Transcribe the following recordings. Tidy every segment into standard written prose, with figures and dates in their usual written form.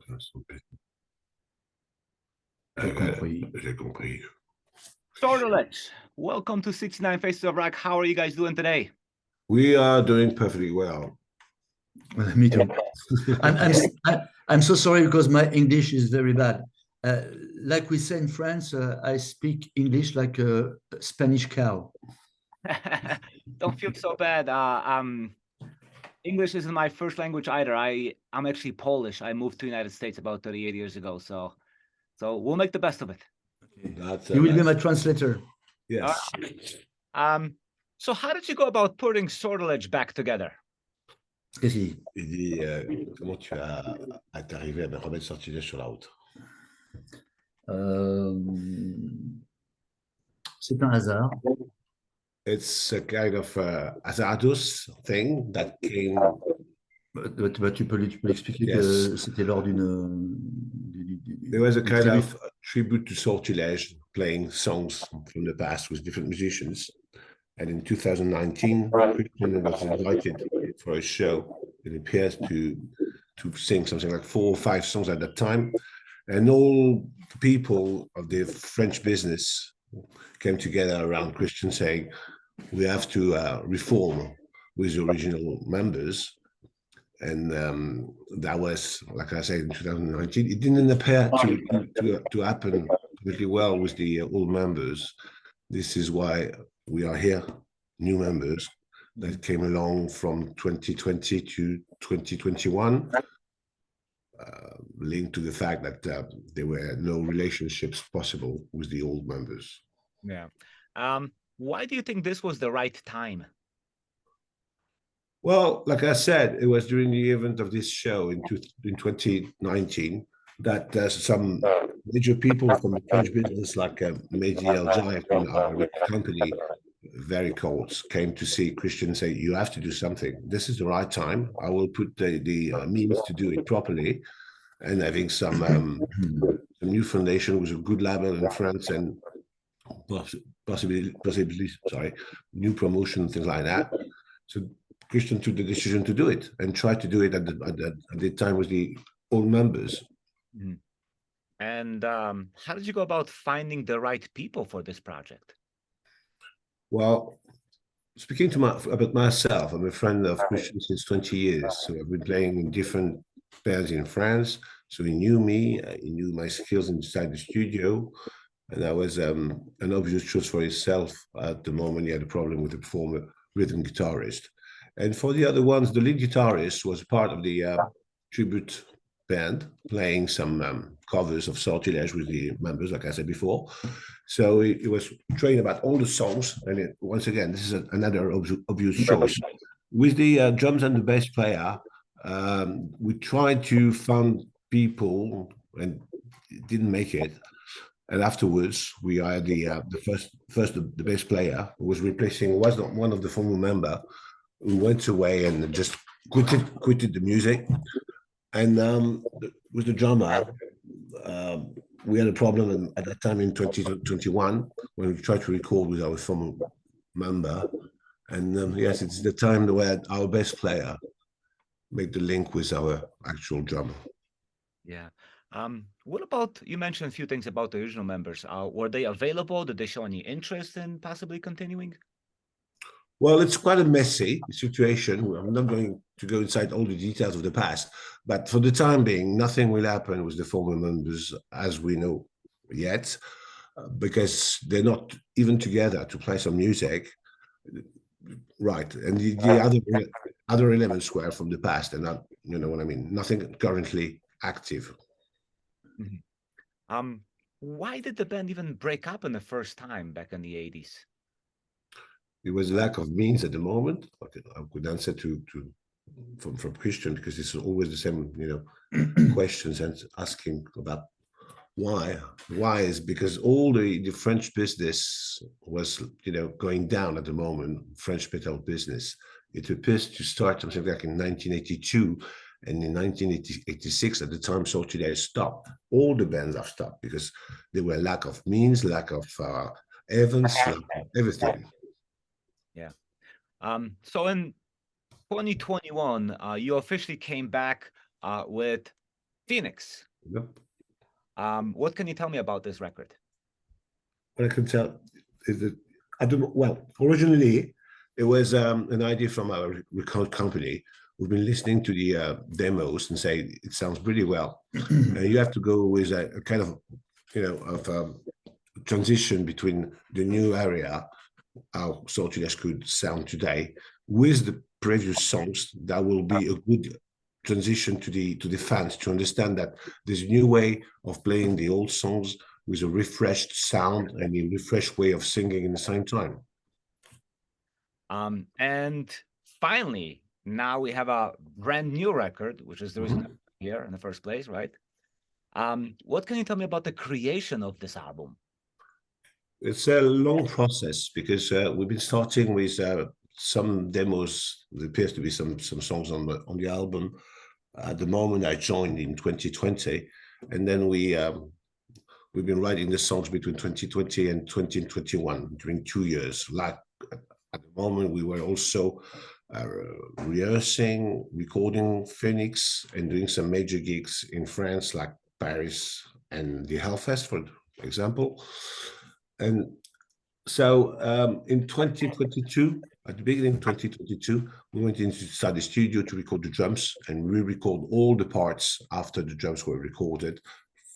J'ai compris. Sortilege, welcome to 69 Faces of Rock. How are you guys doing today? We are doing perfectly well. Me too. I'm so sorry because my English is very bad. Like we say in France, I speak English like a Spanish cow. Don't feel so bad. English isn't my first language either. I'm actually Polish. I moved to the United States about 38 years ago. So we'll make the best of it. Okay. You will be my translator. Yes. So how did you go about putting Sortilege back together? Il dit, comment tu as arrivé à remettre Sortilege sur la route? C'est un hasard. It's a kind of hazardous thing that came. Tu peux l'expliquer que c'était lors d'une. There was a kind of tribute to Sortilege, playing songs from the past with different musicians. And in 2019, Christian was invited for a show. It appears to sing something like 4 or 5 songs at that time. And all the people of the French business came together around Christian saying, we have to reform with the original members. And that was, like I said, in 2019. It didn't appear to happen really well with the old members. This is why we are here, new members that came along from 2020 to 2021, linked to the fact that there were no relationships possible with the old members. Yeah. Why do you think this was the right time? Well, like I said, it was during the event of this show in 2019 that some major people from the French business, like Mehdi El Jaif and our company, very close, came to see Christian say, you have to do something. This is the right time. I will put the means to do it properly. And having some new foundation with a good label in France and possibly, new promotion, things like that. So Christian took the decision to do it and try to do it at the time with the old members. Mm-hmm. And how did you go about finding the right people for this project? Well, speaking about myself, I'm a friend of Christian since 20 years. So I've been playing in different bands in France. So he knew me, he knew my skills inside the studio. And I was an obvious choice for himself at the moment. He had a problem with the former rhythm guitarist. And for the other ones, the lead guitarist was part of the tribute band, playing some covers of Sortilege with the members, like I said before. So he was trained about all the songs. And once again, this is another obvious choice. With the drums and the bass player, we tried to find people and didn't make it. And afterwards, we hired the bass player who was replacing, was not one of the former member, who went away and just quitted the music. And with the drummer, we had a problem at that time in 2021 when we tried to record with our former member. And yes, it's the time where our bass player made the link with our actual drummer. Yeah. What about, you mentioned a few things about the original members. Were they available? Did they show any interest in possibly continuing? Well, it's quite a messy situation. I'm not going to go inside all the details of the past, but for the time being, nothing will happen with the former members as we know yet, because they're not even together to play some music. Right. And the other elements were from the past and not, you know what I mean? Nothing currently active. Mm-hmm. Why did the band even break up in the first time back in the 80s? It was a lack of means at the moment. I could answer from Christian, because it's always the same, questions and asking about why. Why is because all the French business was, going down at the moment. French metal business. It appears to start something like in 1982, and in 1986, at the time Sortilege stopped. All the bands have stopped because there were lack of means, lack of events, everything. Yeah. So in 2021, you officially came back with Phoenix. Yep. What can you tell me about this record? What I can tell is that I don't. Well, originally it was an idea from our record company. We've been listening to the demos and say it sounds pretty well. You have to go with a kind of, transition between the new area, how Sortilege could sound today, with the previous songs. That will be a good transition to the fans to understand that there's a new way of playing the old songs with a refreshed sound and a refreshed way of singing in the same time. And finally, now we have a brand new record, which is the reason I'm here in the first place, right? What can you tell me about the creation of this album? It's a long process because we've been starting with some demos. There appears to be some songs on the album. At the moment, I joined in 2020, and then we've been writing the songs between 2020 and 2021 during 2 years. Like at the moment, we were also rehearsing, recording Phoenix, and doing some major gigs in France, like Paris and the Hellfest, for example. And so in 2022, at the beginning of 2022, we went inside the studio to record the drums and re-record all the parts after the drums were recorded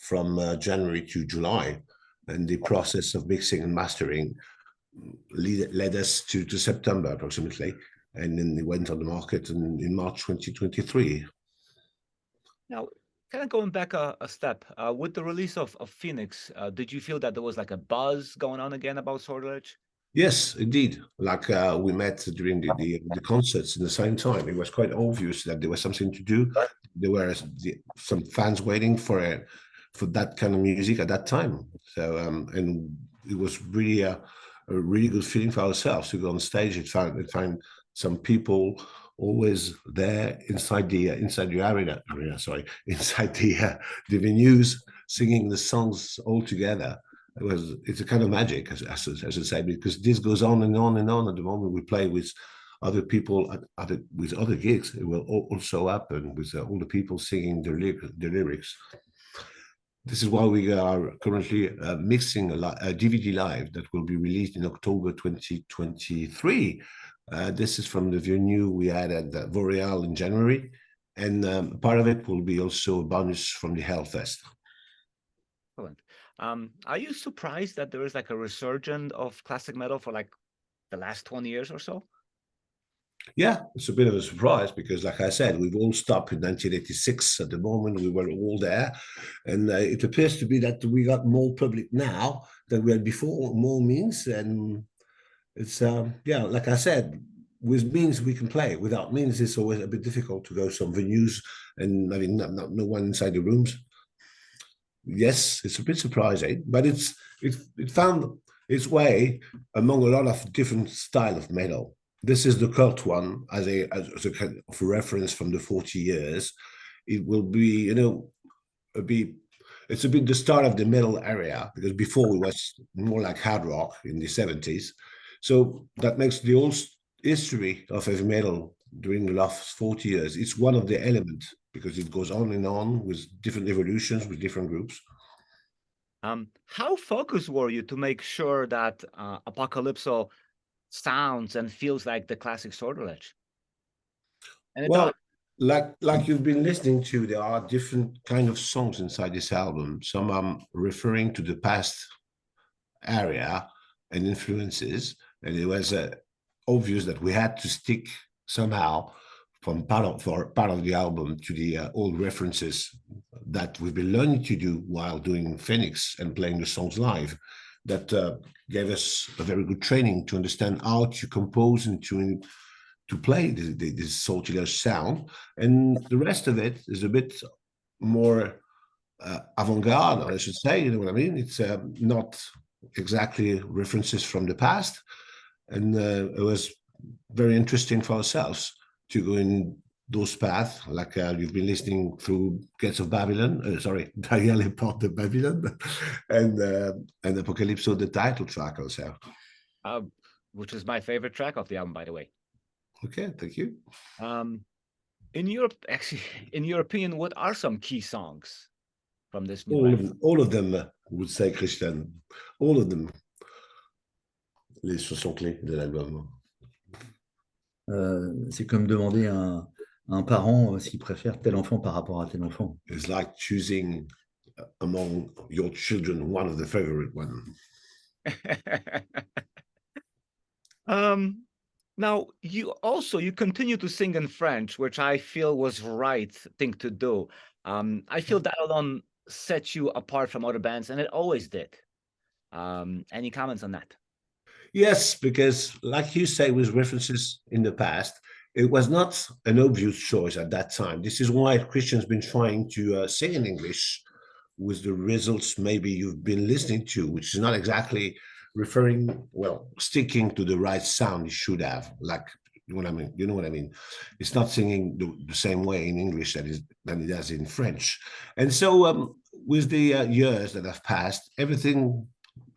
from January to July. And the process of mixing and mastering led us to September approximately. And then it went on the market in March 2023. Now, kind of going back a step, with the release of Phoenix, did you feel that there was like a buzz going on again about Sortilege? Yes, indeed. Like we met during the concerts in the same time. It was quite obvious that there was something to do. There were some fans waiting for that kind of music at that time. So and it was really a really good feeling for ourselves to go on stage and find some people always there inside the venues singing the songs all together. It's a kind of magic, as I should say, because this goes on and on and on. At the moment we play with other people with other gigs, it will also happen with all the people singing the lyrics. This is why we are currently mixing a DVD live that will be released in October 2023. This is from the venue we had at Voreal in January, and part of it will be also a bonus from the Hellfest. Excellent. Are you surprised that there is like a resurgence of classic metal for like the last 20 years or so? Yeah, it's a bit of a surprise because, like I said, we've all stopped in 1986. At the moment, we were all there. And it appears to be that we got more public now than we had before, more means. And it's, yeah, like I said, with means we can play. Without means, it's always a bit difficult to go some venues and having no one inside the rooms. Yes, it's a bit surprising, but it found its way among a lot of different style of metal. This is the cult one as a kind of reference from the 40 years. It will be, it's a bit the start of the metal area because before it was more like hard rock in the 70s. So that makes the whole history of heavy metal during the last 40 years. It's one of the elements because it goes on and on with different evolutions with different groups. How focused were you to make sure that Apocalypso sounds and feels like the classic Sortilege? And well, like you've been listening to, there are different kind of songs inside this album. Some are referring to the past area and influences, and it was obvious that we had to stick somehow from part of the album to the old references that we've been learning to do while doing Phoenix and playing the songs live. That gave us a very good training to understand how to compose and to play this Sortilege sound. And the rest of it is a bit more avant-garde, I should say, you know what I mean? It's not exactly references from the past. And it was very interesting for ourselves to go in those paths, like you've been listening through Gates of Babylon, Dial Part of Babylon, and Apocalypso, the title track also. Which is my favorite track of the album, by the way. Okay, thank you. In Europe, actually, in your opinion, what are some key songs from this new album? All of them would say Christian. All of them. Les chansons clés de l'album. C'est comme demander à un parent s'il préfère tel enfant par rapport à tel enfant. It's like choosing among your children one of the favorite ones. Now you continue to sing in French, which I feel was right thing to do. I feel that alone set you apart from other bands, and it always did. Any comments on that? Yes, because like you say, with references in the past, it was not an obvious choice at that time. This is why Christian's been trying to sing in English with the results maybe you've been listening to, which is not exactly referring, well, sticking to the right sound it should have. Like, you know what I mean? You know what I mean? It's not singing the same way in English than it does in French. And so with the years that have passed, everything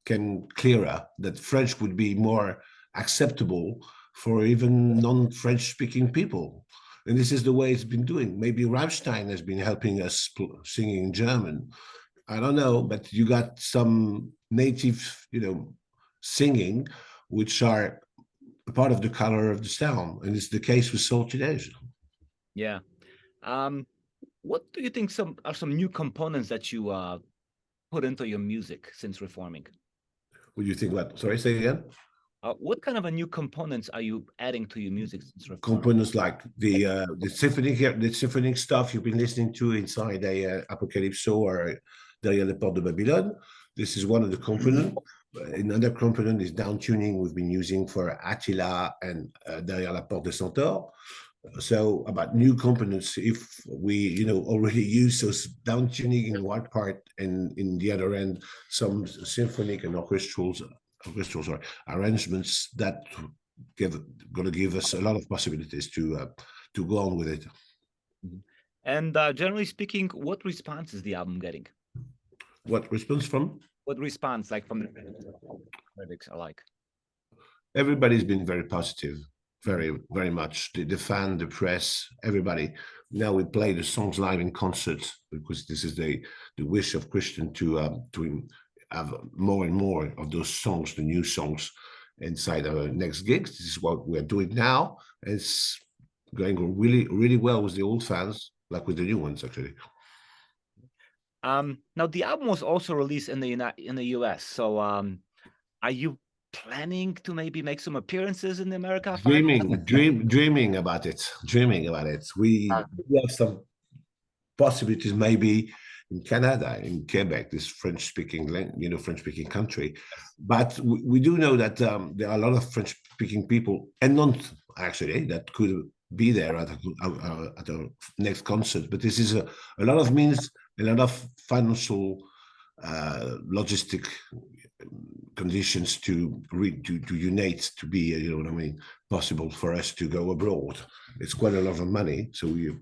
came clearer that French would be more acceptable for even non-French speaking people. And this is the way it's been doing. Maybe Rammstein has been helping us singing in German. I don't know, but you got some native, singing, which are a part of the color of the sound. And it's the case with Sortilege. Yeah. What do you think are some new components that you put into your music since reforming? What do you think about? Sorry, say again. What kind of a new components are you adding to your music since reforming? Components like the symphonic stuff you've been listening to inside a Apocalypso or Derrière les portes de Babylone. This is one of the components. Another component is down tuning we've been using for Attila and Derrière la porte de Centaure. So about new components, if we already use those down tuning in one part and in the other end some symphonic and orchestral arrangements that going to give us a lot of possibilities to go on with it. And generally speaking, what response is the album getting? What response from? What response, like from the critics alike? Everybody's been very positive. Very, very much. The fan, the press, everybody. Now we play the songs live in concerts because this is the wish of Christian to have more and more of those songs, the new songs, inside our next gigs. This is what we're doing now. It's going really, really well with the old fans, like with the new ones, actually. Now the album was also released in the US. So are you planning to maybe make some appearances in America? Dreaming about it. We have some possibilities maybe in Canada, in Quebec, this French-speaking country. But we do know that there are a lot of French-speaking people, and not actually, that could be there at our next concert. But this is a lot of means, a lot of financial, logistic conditions to unite to be possible for us to go abroad. It's quite a lot of money, so we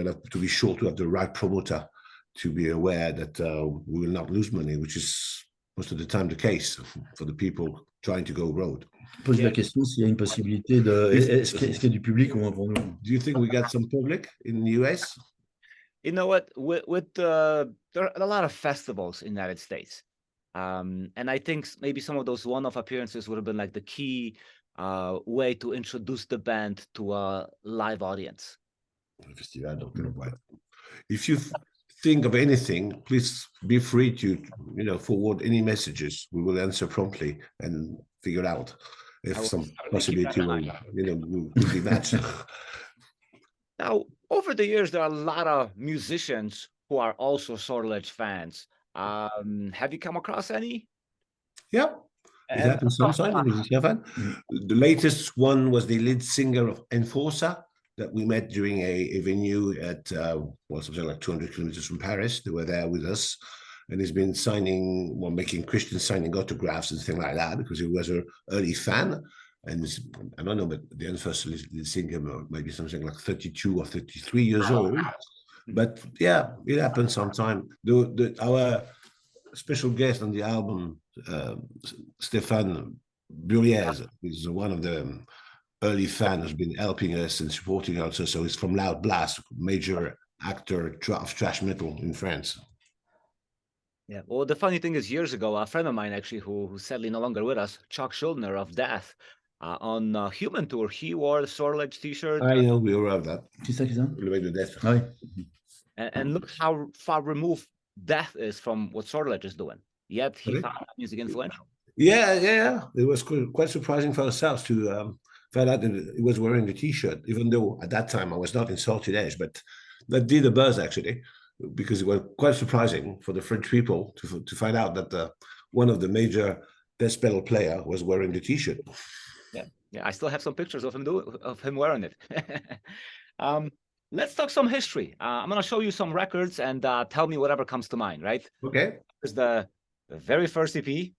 have to be sure to have the right promoter to be aware that we will not lose money, which is most of the time the case for the people trying to go abroad. Pose la question s'il y a une possibilité de est-ce qu'il y a du public au moins pour nous? Do you think we got some public in the US? You know what? There are a lot of festivals in the United States. And I think maybe some of those one-off appearances would have been like the key way to introduce the band to a live audience. If you think of anything, please be free to forward any messages. We will answer promptly and figure out if some possibility will be matched. Now, over the years, there are a lot of musicians who are also Sortilege fans. Have you come across any? Yeah, it happens sometimes. The latest one was the lead singer of Enforcer that we met during a venue at something like 200 kilometers from Paris. They were there with us, and he's been making Christian signing autographs and things like that because he was an early fan. And I don't know, but the Enforcer lead singer maybe something like 32 or 33 years old. But yeah, it happens sometimes. Our special guest on the album, Stéphane Buriez, is one of the early fan who's been helping us and supporting us. So he's from Loud Blast, major actor of thrash metal in France. Yeah. Well, the funny thing is, years ago, a friend of mine actually, who's sadly no longer with us, Chuck Schuldner of Death, on Human Tour, he wore the Sortilege T-shirt. I know, we all have that. C'est ça, c'est ça? Le mec de Death. Ah oui. And look how far removed Death is from what Sortilege is doing. Yet he Really? found that music influential. Yeah. It was quite surprising for ourselves to find out that he was wearing the T-shirt, even though at that time I was not in Sortilege, but that did a buzz actually, because it was quite surprising for the French people to find out that one of the major death metal player was wearing the T-shirt. Yeah, I still have some pictures of him wearing it. Let's talk some history. I'm gonna show you some records and tell me whatever comes to mind, right? Okay. Here's the very first EP.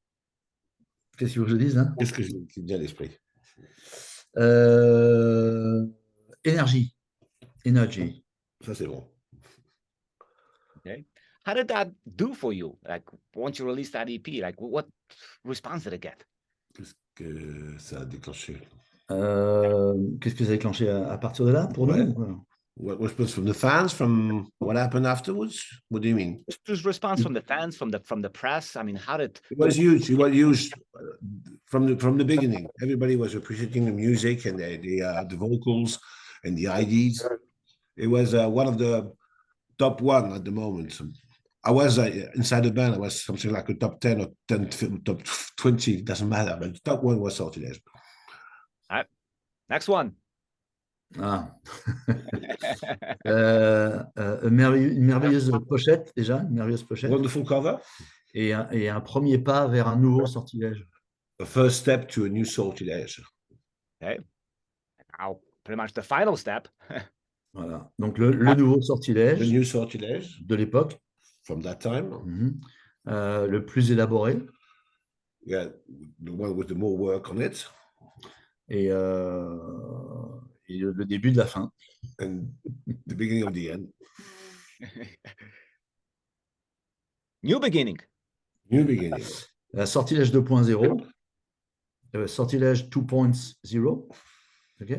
Qu'est-ce que je dise là? Qu'est-ce que j'ai bien à l'esprit? Energy. Ça c'est bon. Okay. How did that do for you? Like once you released that EP, like what response did it get? Qu'est-ce que ça a déclenché? Qu'est-ce que ça a déclenché à partir de là pour Ouais. nous? Quoi? What response from the fans? From what happened afterwards? What do you mean? Just response from the fans, from the press. I mean, how did It was huge. It was huge from the beginning. Everybody was appreciating the music and the vocals and the ideas. It was one of the top one at the moment. I was inside the band. I was something like a top 10 or top 20. It doesn't matter. But the top one was Sortilege. All right. Next one. Ah. Une merveilleuse pochette déjà, une merveilleuse pochette. Wonderful cover. Et un premier pas vers un nouveau sortilège. A first step to a new Sortilege. Okay. Now, pretty much the final step. Voilà. Donc le nouveau sortilège. The new Sortilege de l'époque. From that time. Le plus élaboré. Yeah, the one with the more work on it. Et le début de la fin. And the beginning of the end. New beginning. New beginning. Sortilège 2.0. Sortilège 2.0. OK.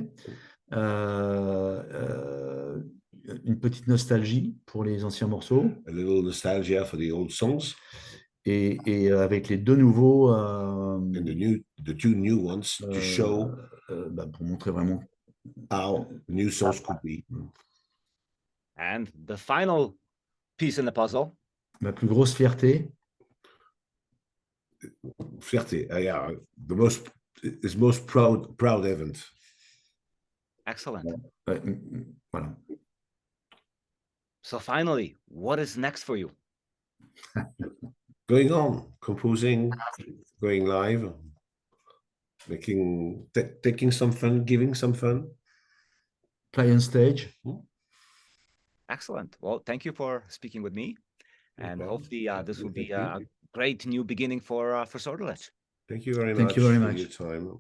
Une petite nostalgie pour les anciens morceaux. A little nostalgia for the old songs. Et avec les deux nouveaux. And the two new ones to show. Pour montrer vraiment how new songs could be. And the final piece in the puzzle. Ma plus grosse fierté. Fierté, yeah, the most proud event. Excellent. Voilà. So finally, what is next for you? Going on, composing, going live, taking some fun, giving some fun. Play on stage. Excellent. Well, thank you for speaking with me, and hopefully this will be a great new beginning for Sortilege. Thank you very much. Thank you very much for your time.